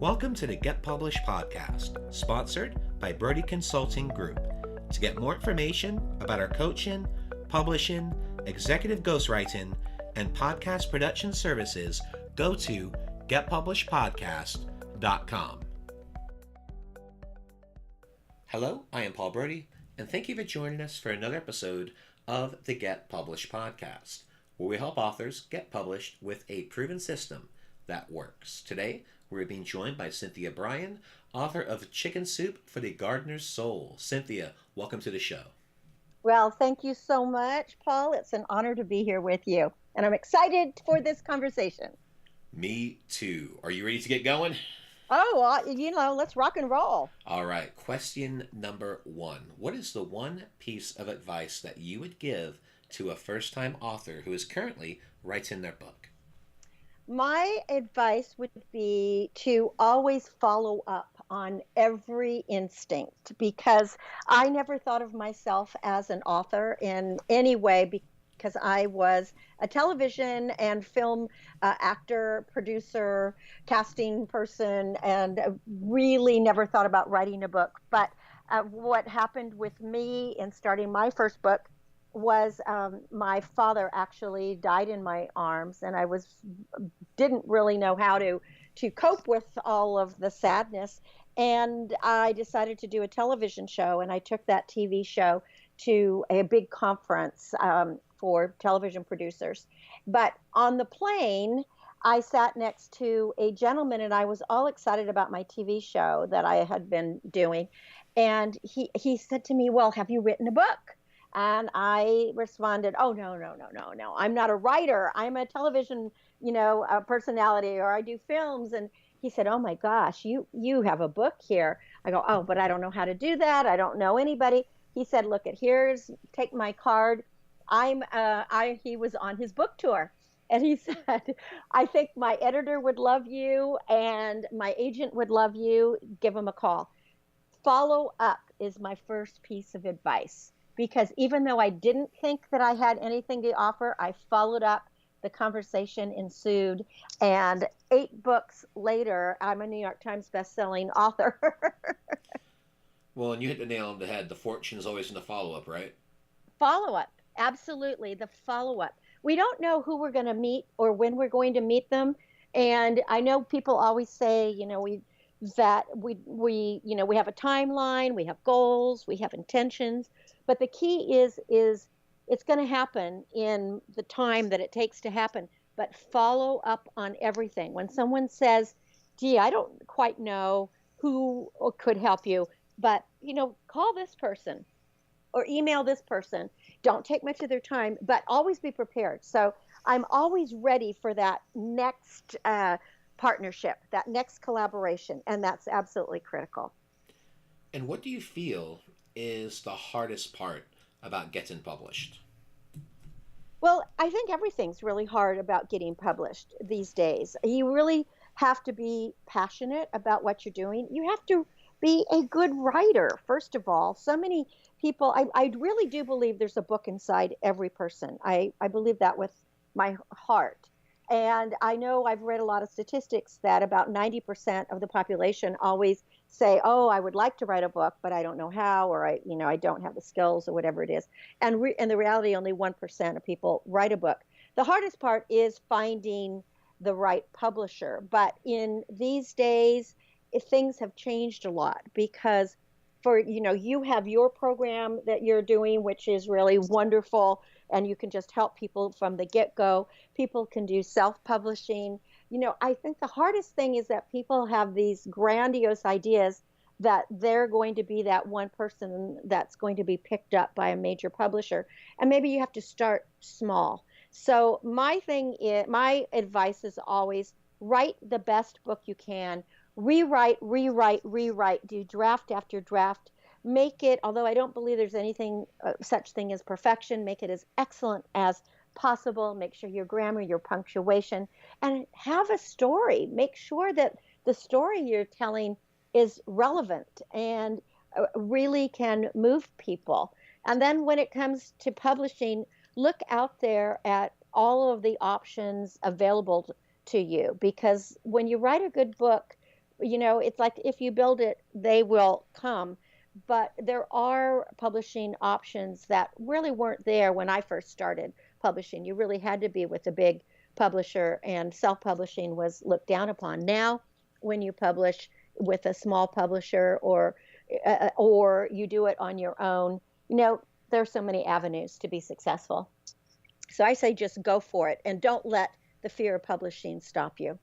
Welcome to the Get Published podcast, sponsored by Brodie Consulting Group. To get more information about our coaching, publishing, executive ghostwriting, and podcast production services, go to getpublishedpodcast.com. Hello, I am Paul Brodie, and thank you for joining us for another episode of the Get Published podcast, where we help authors get published with a proven system that works. Today, we're being joined by Cynthia Brian, author of Chicken Soup for the Gardener's Soul. Cynthia, welcome to the show. Well, thank you so much, Paul. It's an honor to be here with you, and I'm excited for this conversation. Me too. Are you ready to get going? Let's rock and roll. All right. Question number 1. What is the one piece of advice that you would give to a first-time author who is currently writing their book? My advice would be to always follow up on every instinct, because I never thought of myself as an author in any way, because I was a television and film actor, producer, casting person, and really never thought about writing a book. But what happened with me in starting my first book was my father actually died in my arms, and I didn't really know how to cope with all of the sadness. And I decided to do a television show, and I took that TV show to a big conference for television producers. But on the plane, I sat next to a gentleman, and I was all excited about my TV show that I had been doing. And he said to me, "Well, have you written a book?" And I responded, "Oh, no. I'm not a writer. I'm a television, a personality, or I do films." And he said, "Oh my gosh, you have a book here." I go, "Oh, but I don't know how to do that. I don't know anybody." He said, "Look, take my card." He was on his book tour. And he said, "I think my editor would love you and my agent would love you. Give him a call." Follow up is my first piece of advice. Because even though I didn't think that I had anything to offer, I followed up. The conversation ensued. And 8 books later, I'm a New York Times bestselling author. Well, and you hit the nail on the head. The fortune is always in the follow-up, right? Follow-up. Absolutely. The follow-up. We don't know who we're going to meet or when we're going to meet them. And I know people always say, we have a timeline, we have goals, we have intentions. But the key is it's going to happen in the time that it takes to happen. But follow up on everything. When someone says, "Gee, I don't quite know who could help you, but call this person or email this person." Don't take much of their time, but always be prepared. So I'm always ready for that next partnership, that next collaboration, and that's absolutely critical. And what do you feel is the hardest part about getting published? Well, I think everything's really hard about getting published these days. You really have to be passionate about what you're doing. You have to be a good writer, first of all. So many people, I really do believe there's a book inside every person. I believe that with my heart. And I know I've read a lot of statistics that about 90% of the population always say, "Oh, I would like to write a book, but I don't know how, or I don't have the skills," or whatever it is. And in the reality, only 1% of people write a book. The hardest part is finding the right publisher. But in these days, things have changed a lot, because you have your program that you're doing, which is really wonderful, and you can just help people from the get-go. People can do self-publishing. I think the hardest thing is that people have these grandiose ideas that they're going to be that one person that's going to be picked up by a major publisher. And maybe you have to start small. So my advice is always write the best book you can. Rewrite, do draft after draft. Make it, although I don't believe there's anything such thing as perfection, make it as excellent as possible. Make sure your grammar, your punctuation, and have a story. Make sure that the story you're telling is relevant and really can move people. And then when it comes to publishing, look out there at all of the options available to you, because when you write a good book, It's like if you build it, they will come. But there are publishing options that really weren't there when I first started publishing. You really had to be with a big publisher, and self-publishing was looked down upon. Now, when you publish with a small publisher, or you do it on your own, there's so many avenues to be successful. So I say just go for it and don't let the fear of publishing stop you.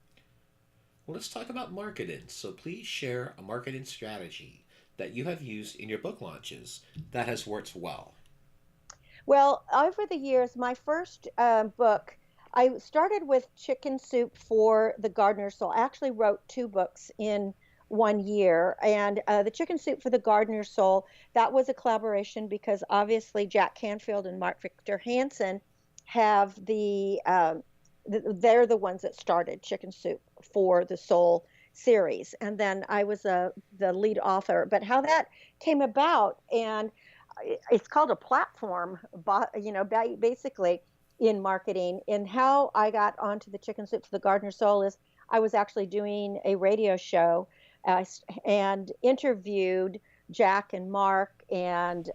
Well, let's talk about marketing. So please share a marketing strategy that you have used in your book launches that has worked well. Well, over the years, my first book, I started with Chicken Soup for the Gardener's Soul. I actually wrote two books in 1 year. And the Chicken Soup for the Gardener's Soul, that was a collaboration because obviously Jack Canfield and Mark Victor Hansen have they're the ones that started Chicken Soup for the Soul series. And then I was the lead author. But how that came about, and it's called a platform, basically in marketing. And how I got onto the Chicken Soup for the Gardener's Soul is I was actually doing a radio show and interviewed Jack and Mark and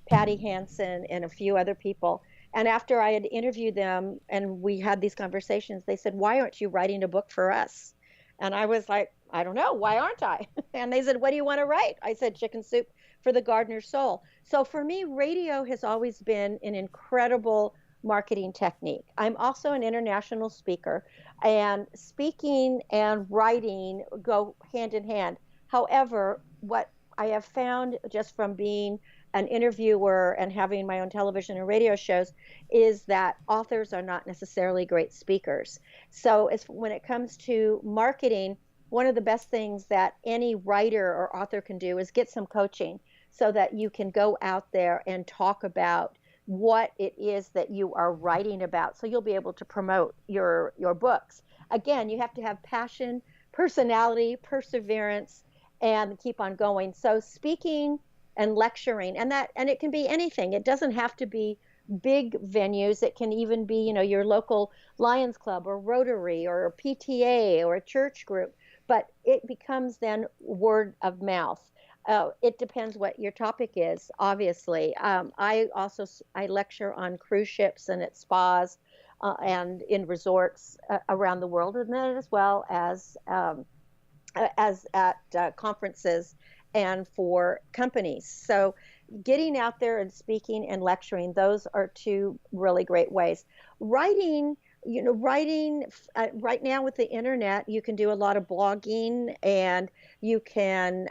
Patty Hansen and a few other people. And after I had interviewed them and we had these conversations, they said, "Why aren't you writing a book for us?" And I was like, "I don't know. Why aren't I?" And they said, "What do you want to write?" I said, "Chicken Soup for the Gardener's Soul." So for me, radio has always been an incredible marketing technique. I'm also an international speaker, and speaking and writing go hand in hand. However, what I have found just from being an interviewer and having my own television and radio shows is that authors are not necessarily great speakers. So when it comes to marketing, one of the best things that any writer or author can do is get some coaching so that you can go out there and talk about what it is that you are writing about, so you'll be able to promote your books. Again, you have to have passion, personality, perseverance, and keep on going. So speaking and lecturing, and it can be anything. It doesn't have to be big venues. It can even be, your local Lions Club or Rotary or a PTA or a church group, but it becomes then word of mouth. It depends what your topic is, obviously. I lecture on cruise ships and at spas and in resorts around the world, and then as well as at conferences and for companies. So getting out there and speaking and lecturing, those are two really great ways. Writing right now with the internet, you can do a lot of blogging, and you can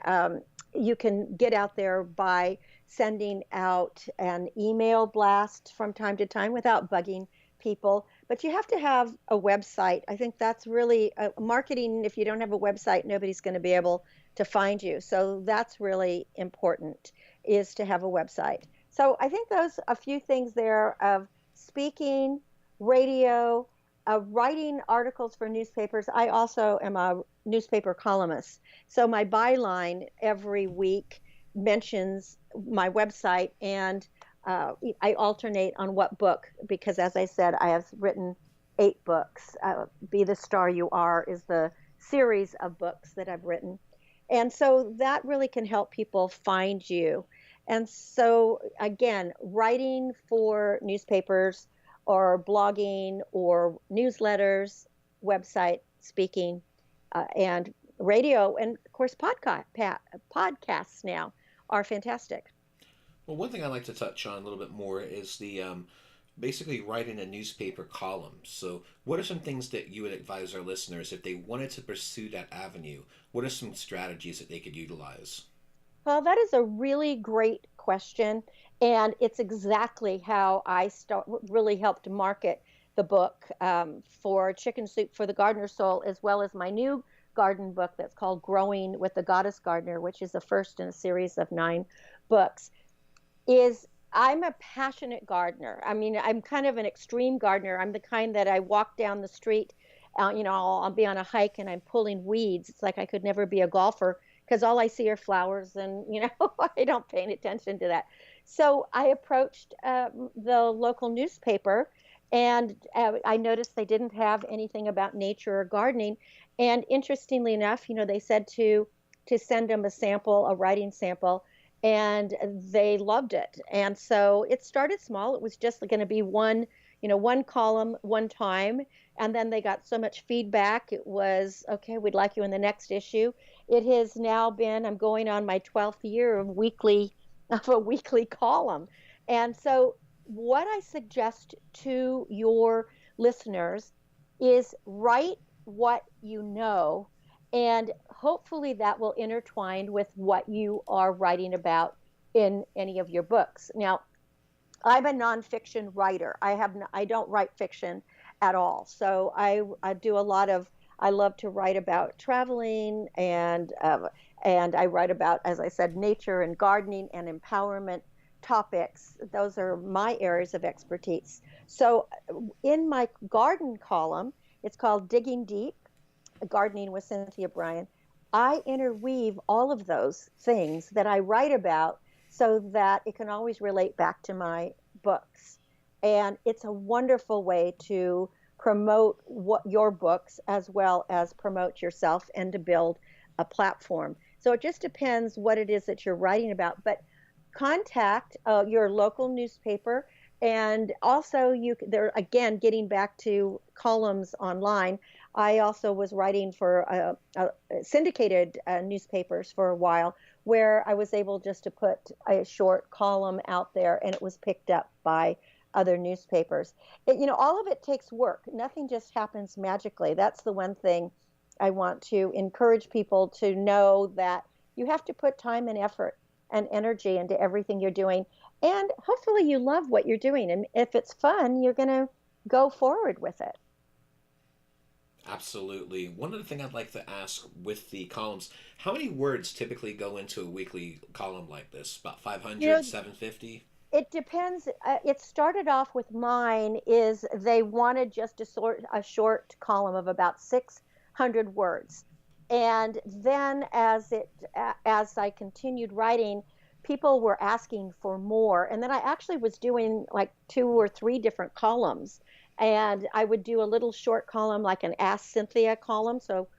get out there by sending out an email blast from time to time without bugging people. But you have to have a website. I think that's really marketing. If you don't have a website, nobody's going to be able to find you. So that's really important, is to have a website. So I think those a few things there of speaking, radio, writing articles for newspapers. I also am a newspaper columnist. So my byline every week mentions my website, and I alternate on what book, because as I said, I have written 8 books. Be the Star You Are is the series of books that I've written. And so that really can help people find you. And so, again, writing for newspapers or blogging or newsletters, website, speaking, and radio, and of course, podcasts now are fantastic. Well, one thing I'd like to touch on a little bit more is the basically writing a newspaper column. So, what are some things that you would advise our listeners if they wanted to pursue that avenue? What are some strategies that they could utilize? Well, that is a really great question. And it's exactly how really helped market the book for Chicken Soup for the Gardener's Soul, as well as my new garden book that's called Growing with the Goddess Gardener, which is the first in a series of 9 books. Is I'm a passionate gardener. I mean, I'm kind of an extreme gardener. I'm the kind that I walk down the street, I'll be on a hike and I'm pulling weeds. It's like I could never be a golfer because all I see are flowers, and I don't pay any attention to that. So I approached the local newspaper And I noticed they didn't have anything about nature or gardening. And interestingly enough, they said to send them a sample, a writing sample, and they loved it. And so it started small. It was just going to be one column one time. And then they got so much feedback. It was, okay, we'd like you in the next issue. It has now been, I'm going on my 12th year of a weekly column. And so what I suggest to your listeners is write what you know, and hopefully that will intertwine with what you are writing about in any of your books. Now, I'm a nonfiction writer. I don't write fiction at all. So I do a lot of, I love to write about traveling, and I write about, as I said, nature and gardening and empowerment topics. Those are my areas of expertise. So in my garden column, it's called Digging Deep, Gardening with Cynthia Brian. I interweave all of those things that I write about so that it can always relate back to my books. And it's a wonderful way to promote your books as well as promote yourself and to build a platform. So it just depends what it is that you're writing about. But contact your local newspaper. And also, they're again getting back to columns online. I also was writing for syndicated newspapers for a while, where I was able just to put a short column out there, and it was picked up by other newspapers. All of it takes work. Nothing just happens magically. That's the one thing I want to encourage people to know, that you have to put time and effort and energy into everything you're doing. And hopefully you love what you're doing. And if it's fun, you're going to go forward with it. Absolutely. One other thing I'd like to ask with the columns, how many words typically go into a weekly column like this? About You 500, know, 750? it depends. It started off with mine is they wanted just a short column of about 600 words. And then as I continued writing, people were asking for more. And then I actually was doing like 2 or 3 different columns. And I would do a little short column, like an Ask Cynthia column, so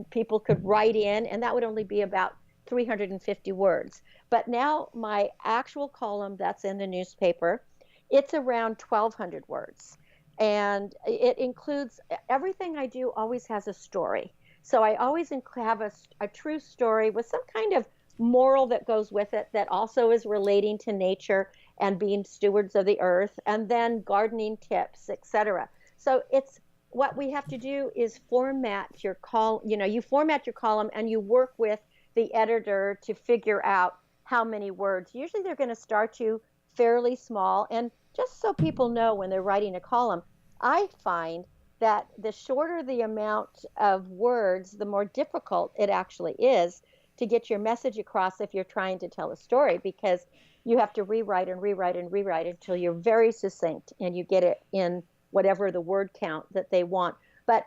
people could write in, and that would only be about 350 words. But now my actual column that's in the newspaper, it's around 1,200 words. And it includes everything I do, always has a story. So I always have a true story with some kind of moral that goes with it, that also is relating to nature and being stewards of the earth, and then gardening tips, etc. So it's, what we have to do is format your you format your column, and you work with the editor to figure out how many words. Usually they're going to start you fairly small. And just so people know, when they're writing a column, I find that the shorter the amount of words, the more difficult it actually is to get your message across if you're trying to tell a story, because you have to rewrite and rewrite and rewrite until you're very succinct and you get it in whatever the word count that they want. But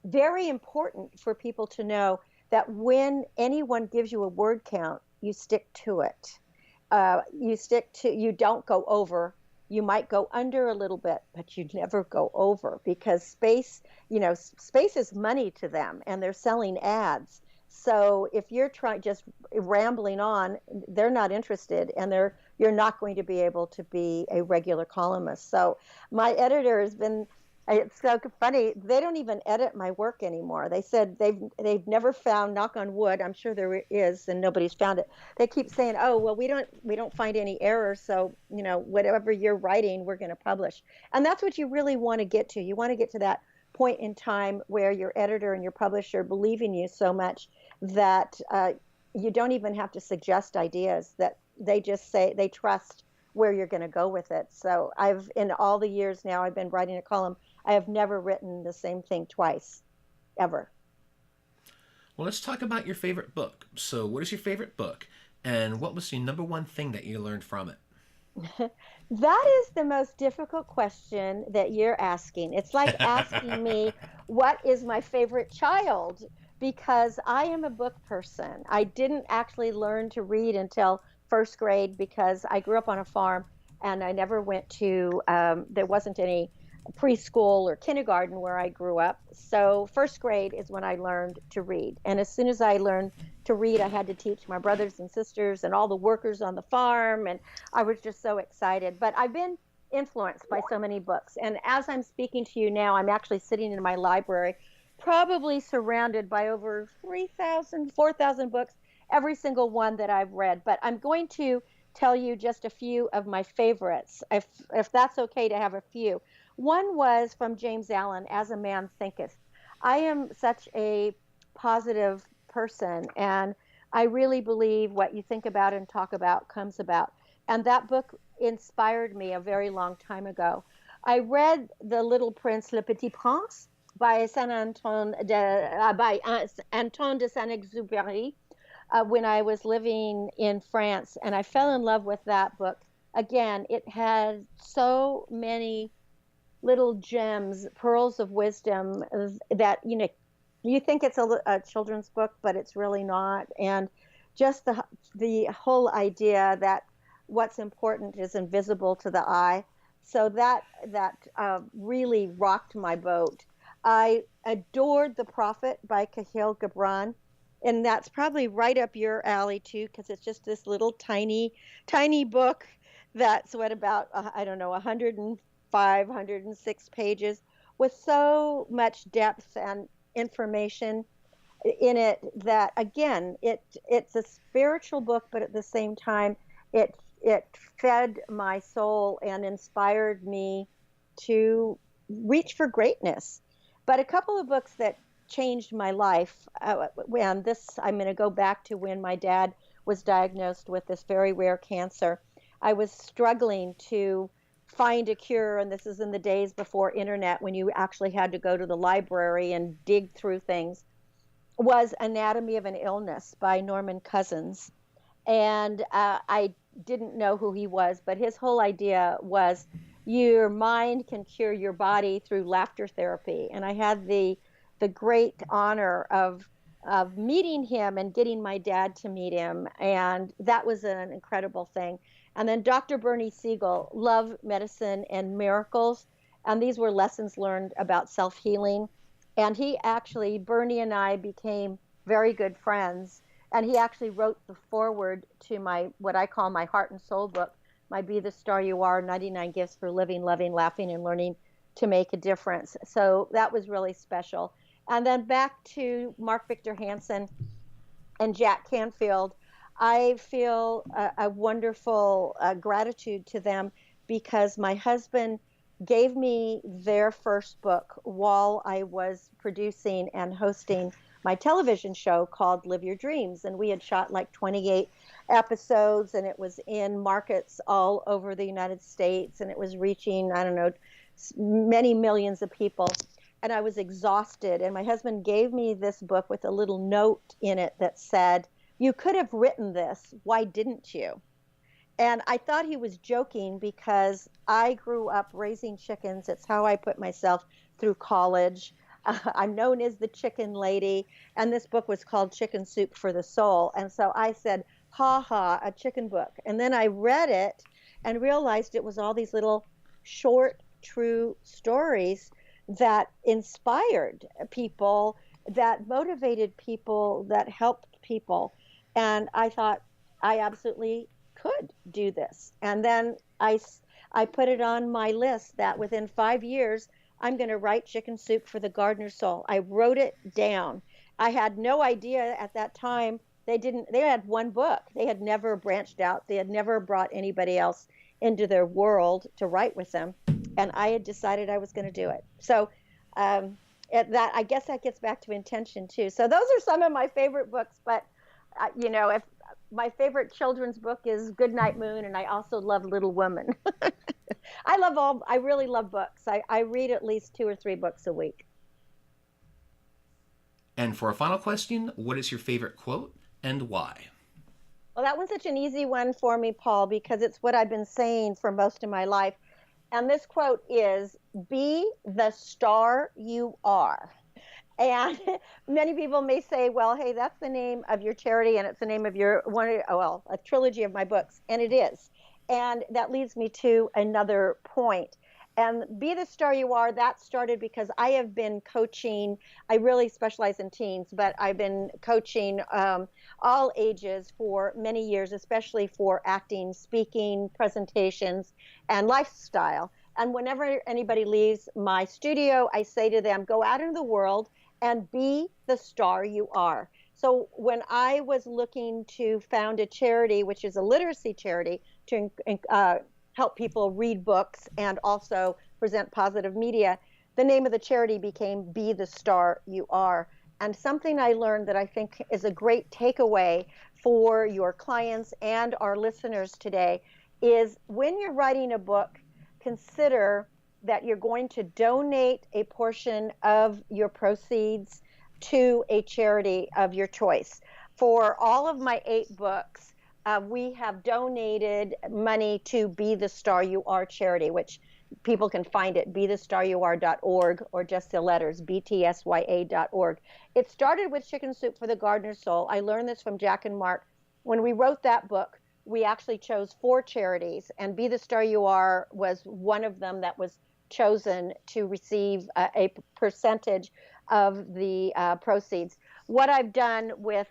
very important for people to know that when anyone gives you a word count, you stick to it. You don't go over. You might go under a little bit, but you never go over, because space is money to them, and they're selling ads. So if you're just rambling on, they're not interested, and you're not going to be able to be a regular columnist. So my editor has been, it's so funny, they don't even edit my work anymore. They said they've never found, knock on wood, I'm sure there is and nobody's found it. They keep saying, oh, well, we don't find any errors, so whatever you're writing, we're going to publish. And that's what you really want to get to. You want to get to that point in time where your editor and your publisher believe in you so much that you don't even have to suggest ideas, that they just say they trust where you're going to go with it. So in all the years now I've been writing a column, I have never written the same thing twice, ever. Well, let's talk about your favorite book. So, what is your favorite book, and what was the number one thing that you learned from it? That is the most difficult question that you're asking. It's like asking me, what is my favorite child? Because I am a book person. I didn't actually learn to read until first grade, because I grew up on a farm and I never went to, there wasn't any preschool or kindergarten where I grew up. So first grade is when I learned to read. And as soon as I learned to read, I had to teach my brothers and sisters and all the workers on the farm. And I was just so excited. But I've been influenced by so many books. And as I'm speaking to you now, I'm actually sitting in my library, probably surrounded by over 3,000, 4,000 books, every single one that I've read. But I'm going to tell you just a few of my favorites, if that's okay to have a few. One was from James Allen, As a Man Thinketh. I am such a positive person, and I really believe what you think about and talk about comes about. And that book inspired me a very long time ago. I read The Little Prince, Le Petit Prince by Anton de Saint-Exupéry when I was living in France, and I fell in love with that book. Again, it had so many little gems, pearls of wisdom that, you think it's a children's book, but it's really not. And just the whole idea that what's important is invisible to the eye. So that really rocked my boat. I adored The Prophet by Kahlil Gibran, and that's probably right up your alley too, because it's just this little tiny book that's what about I don't know 105, 106 pages with so much depth and information in it that again it's a spiritual book, but at the same time it fed my soul and inspired me to reach for greatness. But a couple of books that changed my life, when this I'm going to go back to when my dad was diagnosed with this very rare cancer. I was struggling to find a cure, and this is in the days before internet when you actually had to go to the library and dig through things, was Anatomy of an Illness by Norman Cousins. And I didn't know who he was, but his whole idea was your mind can cure your body through laughter therapy. And I had the great honor of meeting him and getting my dad to meet him, and that was an incredible thing. And then Dr. Bernie Siegel, Love, Medicine, and Miracles, and these were lessons learned about self-healing. And Bernie and I became very good friends, and he actually wrote the foreword to my, what I call my heart and soul book, my Be the Star You Are, 99 Gifts for Living, Loving, Laughing, and Learning to Make a Difference. So that was really special. And then back to Mark Victor Hansen and Jack Canfield, I feel a wonderful gratitude to them because my husband gave me their first book while I was producing and hosting my television show called Live Your Dreams. And we had shot like 28 episodes, and it was in markets all over the United States, and it was reaching, I don't know, many millions of people. And I was exhausted. And my husband gave me this book with a little note in it that said, "You could have written this. Why didn't you?" And I thought he was joking because I grew up raising chickens. It's how I put myself through college. I'm known as the chicken lady. And this book was called Chicken Soup for the Soul. And so I said, ha ha, a chicken book. And then I read it and realized it was all these little short, true stories that inspired people, that motivated people, that helped people. And I thought I absolutely could do this. And then I put it on my list that within 5 years, I'm going to write Chicken Soup for the Gardener's Soul. I wrote it down. I had no idea at that time. They had one book. They had never branched out. They had never brought anybody else into their world to write with them. And I had decided I was going to do it. So I guess that gets back to intention too. So those are some of my favorite books. But if my favorite children's book is Goodnight Moon, and I also love Little Women. I really love books. I read at least 2 or 3 books a week. And for a final question, what is your favorite quote and why? Well, that one's such an easy one for me, Paul, because it's what I've been saying for most of my life. And this quote is, "Be the star you are." And many people may say, well, hey, that's the name of your charity and it's the name of a trilogy of my books. And it is. And that leads me to another point. And Be the Star You Are, that started because I have been coaching. I really specialize in teens, but I've been coaching all ages for many years, especially for acting, speaking, presentations, and lifestyle. And whenever anybody leaves my studio, I say to them, go out into the world and be the star you are. So when I was looking to found a charity, which is a literacy charity, to help people read books and also present positive media, the name of the charity became Be the Star You Are. And something I learned that I think is a great takeaway for your clients and our listeners today is when you're writing a book, consider that you're going to donate a portion of your proceeds to a charity of your choice. For all of my 8 books, we have donated money to Be the Star You Are charity, which people can find at bethestaryouare.org or just the letters btsya.org. It started with Chicken Soup for the Gardener's Soul. I learned this from Jack and Mark. When we wrote that book, we actually chose 4 charities, and Be the Star You Are was one of them that was chosen to receive a percentage of the proceeds. What I've done with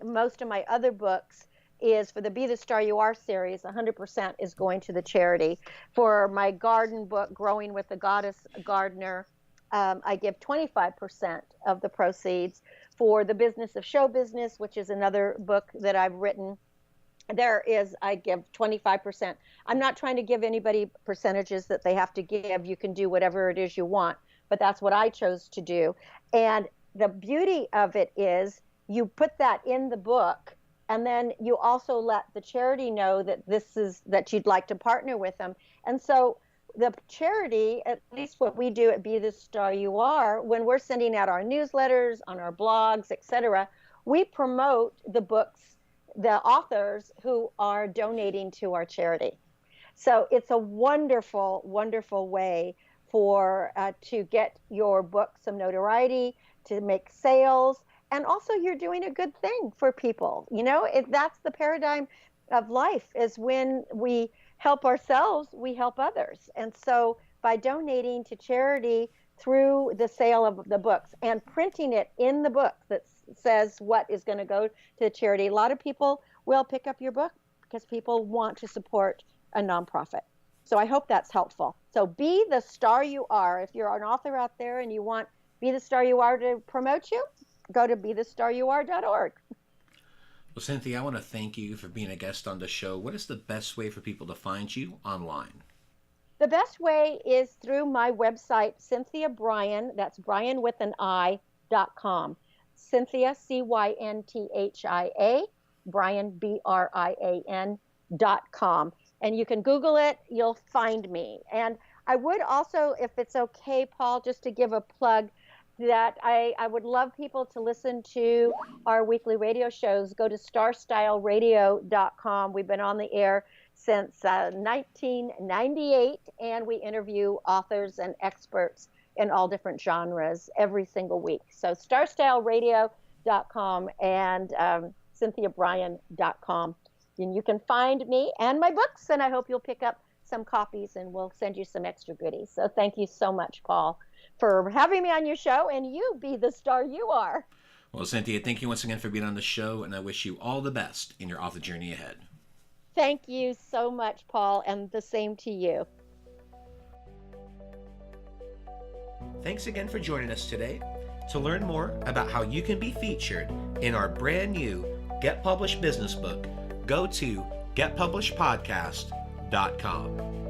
most of my other books is for the Be the Star You Are series, 100% is going to the charity. For my garden book, Growing with the Goddess Gardener, I give 25% of the proceeds. For the Business of Show Business, which is another book that I've written, I give 25%. I'm not trying to give anybody percentages that they have to give. You can do whatever it is you want, but that's what I chose to do. And the beauty of it is you put that in the book, and then you also let the charity know that that you'd like to partner with them. And so the charity, at least what we do at Be the Star You Are, when we're sending out our newsletters, on our blogs, etc., we promote the books, the authors who are donating to our charity. So it's a wonderful, wonderful way for to get your book some notoriety, to make sales, and also you're doing a good thing for people. That's the paradigm of life, is when we help ourselves, we help others. And so by donating to charity through the sale of the books and printing it in the book that says what is going to go to the charity, a lot of people will pick up your book because people want to support a nonprofit. So I hope that's helpful. So Be the Star You Are. If you're an author out there and you want Be the Star You Are to promote you, go to bethestaryouare.org. Well, Cynthia, I want to thank you for being a guest on the show. What is the best way for people to find you online? The best way is through my website, Cynthia Brian, that's Brian with an I.com. Cynthia, Cynthia, Brian, BRIAN.com. And you can Google it, you'll find me. And I would also, if it's okay, Paul, just to give a plug, that I would love people to listen to our weekly radio shows. Go to starstyleradio.com. We've been on the air since 1998, and we interview authors and experts in all different genres every single week. So starstyleradio.com and cynthiabrian.com. And you can find me and my books, and I hope you'll pick up some copies, and we'll send you some extra goodies. So thank you so much, Paul, for having me on your show, and you be the star you are. Well, Cynthia, thank you once again for being on the show, and I wish you all the best in your author journey ahead. Thank you so much, Paul, and the same to you. Thanks again for joining us today. To learn more about how you can be featured in our brand new Get Published business book, go to getpublishedpodcast.com.